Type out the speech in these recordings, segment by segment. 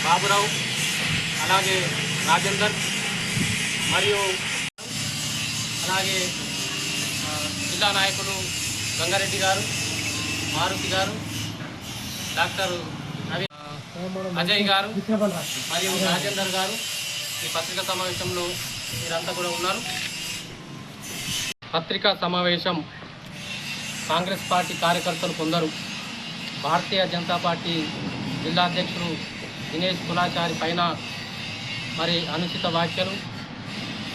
బాబురావు, అలాగే రాజేందర్ మరియు అలాగే జిల్లా నాయకులు గంగారెడ్డి గారు, మారుతి గారు, డాక్టర్ అజయ్ గారు మరియు రాజేందర్ గారు ఈ పత్రికా సమావేశంలో మీరంతా కూడా ఉన్నారు. పత్రికా సమావేశం కాంగ్రెస్ పార్టీ కార్యకర్తలు కొందరు భారతీయ జనతా పార్టీ జిల్లా అధ్యక్షుడు దినేష్ కులాచారి పైన మరి అనుచిత వ్యాఖ్యలు,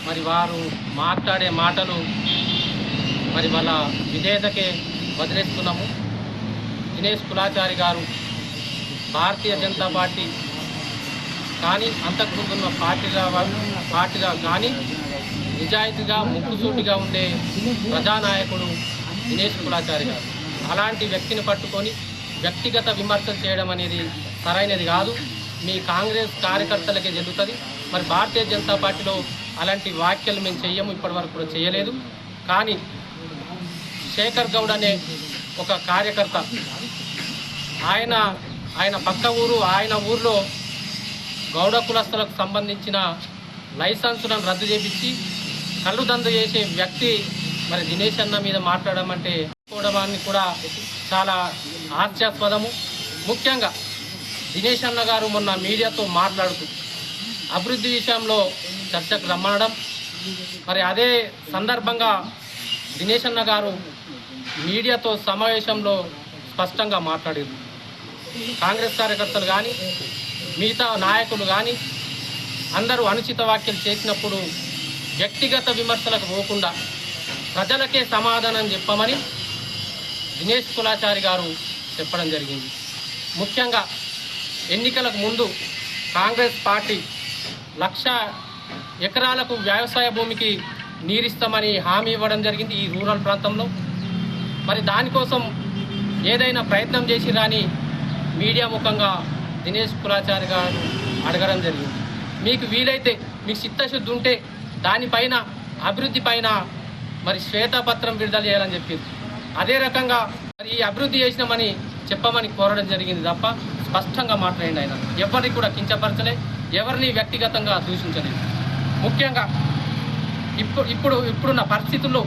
మరి వారు మాట్లాడే మాటలు మరి వాళ్ళ విధేయతకే వదిలేస్తున్నాము. దినేష్ కులాచారి గారు భారతీయ జనతా పార్టీ కానీ అంతకుముందున్న పార్టీగా కానీ నిజాయితీగా ముక్కుసూటిగా ఉండే ప్రజానాయకుడు దినేష్ కులాచారి గారు. అలాంటి వ్యక్తిని పట్టుకొని వ్యక్తిగత విమర్శలు చేయడం అనేది సరైనది కాదు. మీ కాంగ్రెస్ కార్యకర్తలకే జరుగుతుంది. మరి భారతీయ జనతా పార్టీలో అలాంటి వ్యాఖ్యలు మేము చెయ్యము, ఇప్పటివరకు కూడా చేయలేదు. కానీ శేఖర్ గౌడ్ అనే ఒక కార్యకర్త, ఆయన పక్క ఊరు, ఆయన ఊర్లో గౌడ కులస్తులకు సంబంధించిన లైసెన్సులను రద్దు చేపించి కళ్ళు దందు చేసే వ్యక్తి మరి దినేష్ అన్న మీద మాట్లాడడం అంటే కూడవాన్ని కూడా చాలా హాస్యాస్పదము. ముఖ్యంగా దినేష్ అన్న గారు మొన్న మీడియాతో మాట్లాడుతూ అభివృద్ధి విషయంలో చర్చకు రమ్మనడం, మరి అదే సందర్భంగా దినేష్ అన్న గారు మీడియాతో సమావేశంలో స్పష్టంగా మాట్లాడారు. కాంగ్రెస్ కార్యకర్తలు కానీ మిగతా నాయకులు కానీ అందరూ అనుచిత వ్యాఖ్యలు చేసినప్పుడు వ్యక్తిగత విమర్శలకు పోకుండా ప్రజలకే సమాధానం చెప్పమని దినేష్ కులాచారి గారు చెప్పడం జరిగింది. ముఖ్యంగా ఎన్నికలకు ముందు కాంగ్రెస్ పార్టీ 1,00,000 ఎకరాలకు వ్యవసాయ భూమికి నీరిస్తామని హామీ ఇవ్వడం జరిగింది ఈ రూరల్ ప్రాంతంలో. మరి దానికోసం ఏదైనా ప్రయత్నం చేసిరాని మీడియా ముఖంగా దినేష్ కులాచారి గారు అడగడం జరిగింది. మీకు వీలైతే, మీకు చిత్తశుద్ధి ఉంటే దానిపైన అభివృద్ధి పైన మరి శ్వేతపత్రం విడుదల చేయాలని చెప్పింది. అదే రకంగా మరి ఈ అభివృద్ధి చేసినామని చెప్పమని కోరడం జరిగింది తప్ప స్పష్టంగా మాట్లాడింది. ఆయన ఎవరిని కూడా కించపరచలే, ఎవరిని వ్యక్తిగతంగా దూషించలేదు. ముఖ్యంగా ఇప్పుడున్న పరిస్థితుల్లో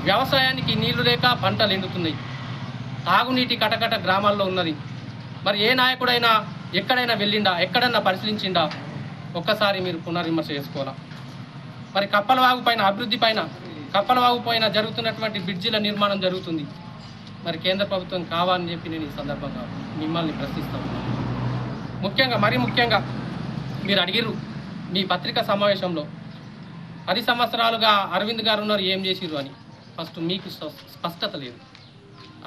వ్యవసాయానికి నీళ్లు లేక పంటలు ఎండుతున్నాయి. తాగునీటి కటకట గ్రామాల్లో ఉన్నది. మరి ఏ నాయకుడైనా ఎక్కడైనా వెళ్ళిండా, ఎక్కడన్నా పరిశీలించిండా? ఒక్కసారి మీరు పునర్విమర్శ చేసుకోవాలా. మరి కప్పలవాగు పైన అభివృద్ధి పైన, కప్పలవాగు పైన జరుగుతున్నటువంటి బ్రిడ్జిల నిర్మాణం జరుగుతుంది. మరి కేంద్ర ప్రభుత్వం కావాలని చెప్పి నేను ఈ సందర్భంగా మిమ్మల్ని ప్రశ్నిస్తా ఉన్నాను. ముఖ్యంగా మీరు అడిగిర్రు మీ పత్రికా సమావేశంలో 10 సంవత్సరాలుగా అరవింద్ గారు ఉన్నారు, ఏం చేసిర్రు అని. ఫస్ట్ మీకు స్పష్టత లేదు.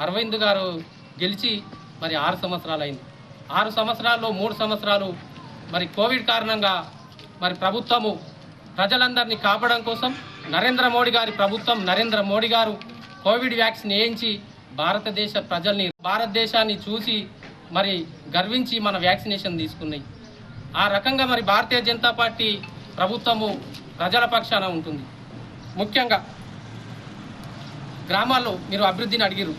అరవింద్ గారు గెలిచి మరి 6 సంవత్సరాలు అయింది. 6 సంవత్సరాల్లో 3 సంవత్సరాలు మరి కోవిడ్ కారణంగా మరి ప్రభుత్వము ప్రజలందరినీ కాపాడడం కోసం నరేంద్ర మోడీ గారి ప్రభుత్వం, నరేంద్ర మోడీ గారు కోవిడ్ వ్యాక్సిన్ వేయించి భారతదేశాన్ని చూసి మరి గర్వించి మన వ్యాక్సినేషన్ తీసుకున్నాయి. ఆ రకంగా మరి భారతీయ జనతా పార్టీ ప్రభుత్వము ప్రజల పక్షాన ఉంటుంది. ముఖ్యంగా గ్రామాల్లో మీరు అభివృద్ధిని అడిగిరు.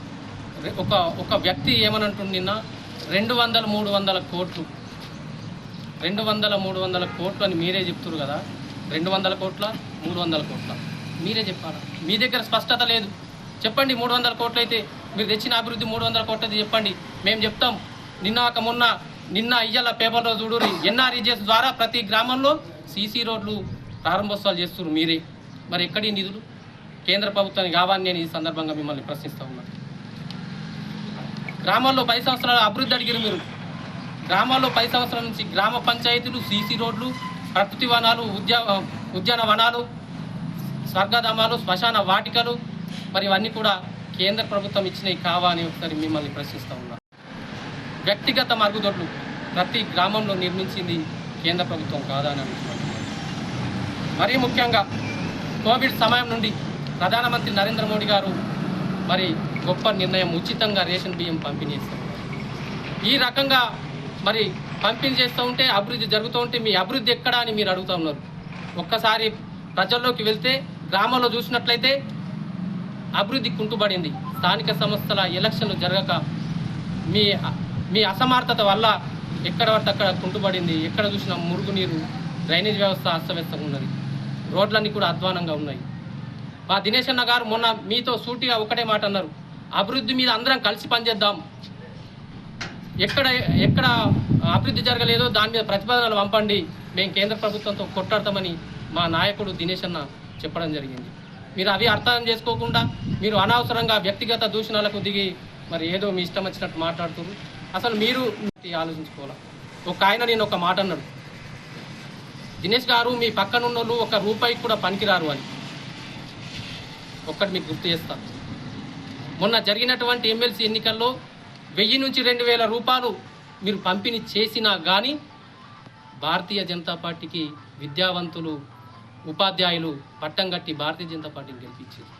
ఒక వ్యక్తి ఏమనంటుంది, నిన్న 200-300 కోట్లు 200-300 కోట్లు అని మీరే చెప్తున్నారు కదా. 200 కోట్ల 300 కోట్ల మీరే చెప్పాలి. మీ దగ్గర స్పష్టత లేదు. చెప్పండి, 300 కోట్లు అయితే మీరు తెచ్చిన అభివృద్ధి 300 కోట్లు అయితే చెప్పండి, మేము చెప్తాం. నిన్న ఇయ్యాల పేపర్లో చూడురి, ఎన్ఆర్ఈజీఎస్ ద్వారా ప్రతి గ్రామంలో సీసీ రోడ్లు ప్రారంభోత్సవాలు చేస్తున్నారు మీరే. మరి ఎక్కడి నిధులు? కేంద్ర ప్రభుత్వానికి కావాలని నేను ఈ సందర్భంగా మిమ్మల్ని ప్రశ్నిస్తూ ఉన్నాను. గ్రామాల్లో 10 సంవత్సరాల అభివృద్ధి అడిగిరు మీరు. గ్రామాల్లో 10 సంవత్సరాల నుంచి గ్రామ పంచాయతీలు, సీసీ రోడ్లు, ప్రకృతి వనాలు, ఉద్యాన వనాలు, స్వర్గధామాలు, శ్మశాన వాటికలు మరి ఇవన్నీ కూడా కేంద్ర ప్రభుత్వం ఇచ్చినవి కావా అని ఒకసారి మిమ్మల్ని ప్రశ్నిస్తూ ఉన్నాను. వ్యక్తిగత మరుగుదొడ్లు ప్రతి గ్రామంలో నిర్మించింది కేంద్ర ప్రభుత్వం కాదా అని అనుకుంటున్నాను. మరీ ముఖ్యంగా కోవిడ్ సమయం నుండి ప్రధానమంత్రి నరేంద్ర మోడీ గారు మరి గొప్ప నిర్ణయం, ఉచితంగా రేషన్ బియ్యం పంపిణీ చేస్తారు. ఈ రకంగా మరి పంపిణీ చేస్తూ ఉంటే, అభివృద్ధి జరుగుతూ ఉంటే మీ అభివృద్ధి ఎక్కడా అని మీరు అడుగుతూ ఉన్నారు. ఒక్కసారి ప్రజల్లోకి వెళ్తే గ్రామంలో చూసినట్లయితే అభివృద్ధి కుంటుబడింది. స్థానిక సంస్థల ఎలక్షన్లు జరగక మీ అసమర్థత వల్ల ఎక్కడ పడితే అక్కడ కుంటుపడింది, ఎక్కడ చూసినా మురుగునీరు, డ్రైనేజ్ వ్యవస్థ అస్తవ్యస్తంగా ఉన్నది, రోడ్లన్నీ కూడా అధ్వానంగా ఉన్నాయి. మా దినేష్ అన్న గారు మొన్న మీతో సూటిగా ఒకటే మాట అన్నారు, అభివృద్ధి మీద అందరం కలిసి పనిచేద్దాం, ఎక్కడ ఎక్కడ అభివృద్ధి జరగలేదో దాని మీద ప్రతిపాదనలు పంపండి, మేము కేంద్ర ప్రభుత్వంతో కొట్లాడతామని మా నాయకుడు దినేష్ అన్న చెప్పడం జరిగింది. మీరు అవి అర్థం చేసుకోకుండా మీరు అనవసరంగా వ్యక్తిగత దూషణలకు దిగి మరి ఏదో మీ ఇష్టం వచ్చినట్టు మాట్లాడుతున్నారు. అసలు మీరు ఆలోచించుకోవాలి. ఒక ఆయన నేను ఒక మాట అన్నాడు, దినేష్ గారు మీ పక్కనున్న వాళ్ళు 1 రూపాయికి కూడా పనికిరారు అని. ఒక్కటి మీకు గుర్తు చేస్తాను, మొన్న జరిగినటువంటి ఎమ్మెల్సీ ఎన్నికల్లో 1000 నుంచి 2000 రూపాయలు మీరు పంపిణీ చేసినా కానీ భారతీయ జనతా పార్టీకి విద్యావంతులు, ఉపాధ్యాయులు పట్టం కట్టి భారతీయ జనతా పార్టీని గెలిపించారు.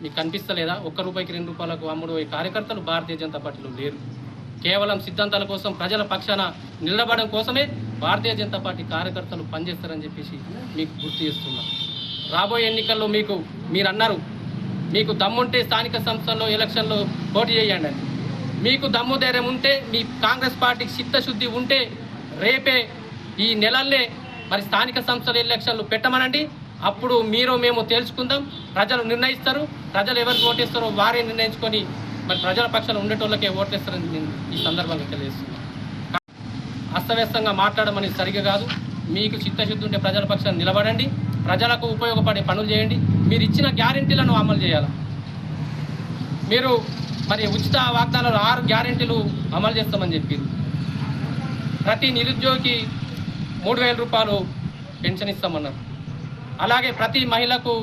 మీకు కనిపిస్తలేదా? 1 రూపాయికి 2 రూపాయలకు అమ్ముడు కార్యకర్తలు భారతీయ జనతా పార్టీలో లేరు. కేవలం సిద్ధాంతాల కోసం, ప్రజల పక్షాన నిలబడడం కోసమే భారతీయ జనతా పార్టీ కార్యకర్తలు పనిచేస్తారని చెప్పేసి మీకు గుర్తు చేస్తున్నా. రాబోయే ఎన్నికల్లో మీరు అన్నారు, మీకు దమ్ముంటే స్థానిక సంస్థల్లో ఎలక్షన్లో పోటీ చేయండి అని. మీకు దమ్ము ధైర్యం ఉంటే, మీ కాంగ్రెస్ పార్టీకి చిత్తశుద్ధి ఉంటే రేపే ఈ నెలల్లే మరి స్థానిక సంస్థల ఎలక్షన్లు పెట్టమనండి. అప్పుడు మీరు మేము తేల్చుకుందాం, ప్రజలు నిర్ణయిస్తారు. ప్రజలు ఎవరికి ఓటేస్తారో వారే నిర్ణయించుకొని మరి ప్రజల పక్షాలు ఉండేటోళ్ళకే ఓటేస్తారని నేను ఈ సందర్భంగా తెలియజేస్తున్నాను. అస్తవ్యస్తంగా మాట్లాడమని సరిగా కాదు. మీకు చిత్తశుద్ధి ఉంటే ప్రజల పక్షాన్ని నిలబడండి, ప్రజలకు ఉపయోగపడే పనులు చేయండి. మీరు ఇచ్చిన గ్యారెంటీలను అమలు చేయాలి. మీరు మరి ఉచిత వాగ్దానాలు 6 గ్యారెంటీలు అమలు చేస్తామని చెప్పింది. ప్రతి నిరుద్యోగికి 3000 రూపాయలు పెన్షన్ ఇస్తామన్నారు. అలాగే ప్రతి మహిళకు,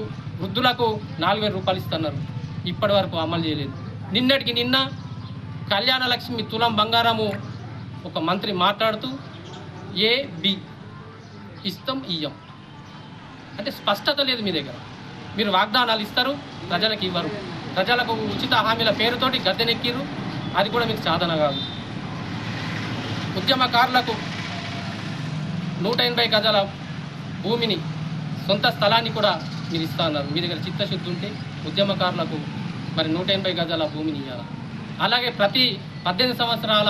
వృద్ధులకు 4000 రూపాయలు ఇస్తున్నారు. ఇప్పటి వరకు అమలు చేయలేదు. నిన్నటికి నిన్న కళ్యాణ లక్ష్మి తులం బంగారము ఒక మంత్రి మాట్లాడుతూ A-B ఇస్తాం ఇయ్యం అంటే స్పష్టత లేదు మీ దగ్గర. మీరు వాగ్దానాలు ఇస్తారు, ప్రజలకు ఇవ్వరు. ప్రజలకు ఉచిత హామీల పేరుతోటి గద్దెనెక్కిరు, అది కూడా మీకు సాధన కాదు. ఉద్యమకారులకు 180 గజాల భూమిని, సొంత స్థలాన్ని కూడా మీరు ఇస్తా అన్నారు. మీ దగ్గర చిత్తశుద్ధి ఉంటే ఉద్యమకారులకు మరి 180 గజాల భూమిని ఇవ్వాలి. అలాగే ప్రతి 18 సంవత్సరాల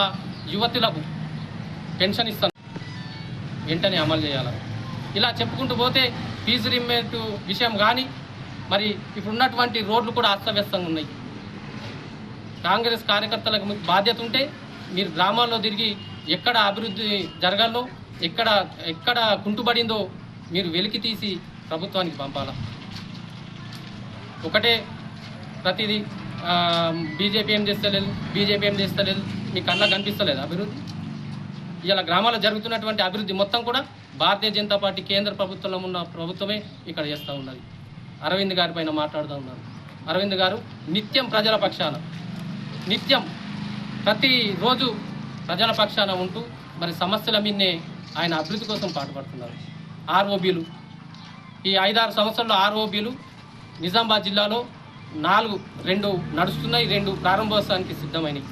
యువతులకు పెన్షన్ ఇస్తాను, వెంటనే అమలు చేయాలి. ఇలా చెప్పుకుంటూ పోతే ఫీజు రీయింబర్స్మెంట్ విషయం కానీ మరి ఇప్పుడున్నటువంటి రోడ్లు కూడా అస్తవ్యస్తంగా ఉన్నాయి. కాంగ్రెస్ కార్యకర్తలకు మీకు బాధ్యత ఉంటే మీరు గ్రామాల్లో తిరిగి ఎక్కడ అభివృద్ధి జరగాలో, ఎక్కడ కుంటుబడిందో మీరు వెలికి తీసి ప్రభుత్వానికి పంపాలా. ఒకటే ప్రతిదీ బీజేపీ ఏం చేస్తలేదు, మీ కళ్ళ కనిపిస్తలేదు అభివృద్ధి. ఇలా గ్రామాల్లో జరుగుతున్నటువంటి అభివృద్ధి మొత్తం కూడా భారతీయ జనతా పార్టీ కేంద్ర ప్రభుత్వంలో ఉన్న ప్రభుత్వమే ఇక్కడ చేస్తూ ఉన్నది. అరవింద్ గారి పైన మాట్లాడుతూ ఉన్నారు. అరవింద్ గారు నిత్యం ప్రజల పక్షాన, నిత్యం ప్రతిరోజు ప్రజల పక్షాన ఉంటూ మరి సమస్యల మీదనే ఆయన అభివృద్ధి కోసం పాటుపడుతున్నారు. ROBలు ఈ 5-6 సంవత్సరాల్లో ROBలు నిజామాబాద్ జిల్లాలో 2 నడుస్తున్నాయి, 2 ప్రారంభోత్సవానికి సిద్ధమైనవి.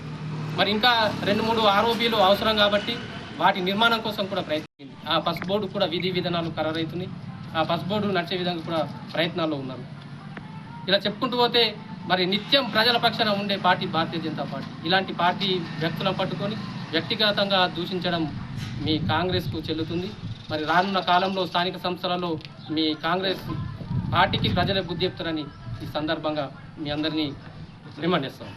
మరి ఇంకా 2-3 ROBలు అవసరం కాబట్టి వాటి నిర్మాణం కోసం కూడా ప్రయత్నించింది. ఆ పసుపు బోర్డు కూడా విధి విధానాలు ఖరారవుతున్నాయి. ఆ పసుపు బోర్డు నడిచే విధంగా కూడా ప్రయత్నాల్లో ఉన్నారు. ఇలా చెప్పుకుంటూ పోతే మరి నిత్యం ప్రజల పక్షాన ఉండే పార్టీ భారతీయ జనతా పార్టీ. ఇలాంటి పార్టీ వ్యక్తులను పట్టుకొని వ్యక్తిగతంగా దూషించడం మీ కాంగ్రెస్కు చెల్లుతుంది. మరి రానున్న కాలంలో స్థానిక సంస్థలలో మీ కాంగ్రెస్ పార్టీకి ప్రజలే బుద్ధి చెప్తారని ఈ సందర్భంగా మీ అందరినీ రిమైండ్ చేస్తాం.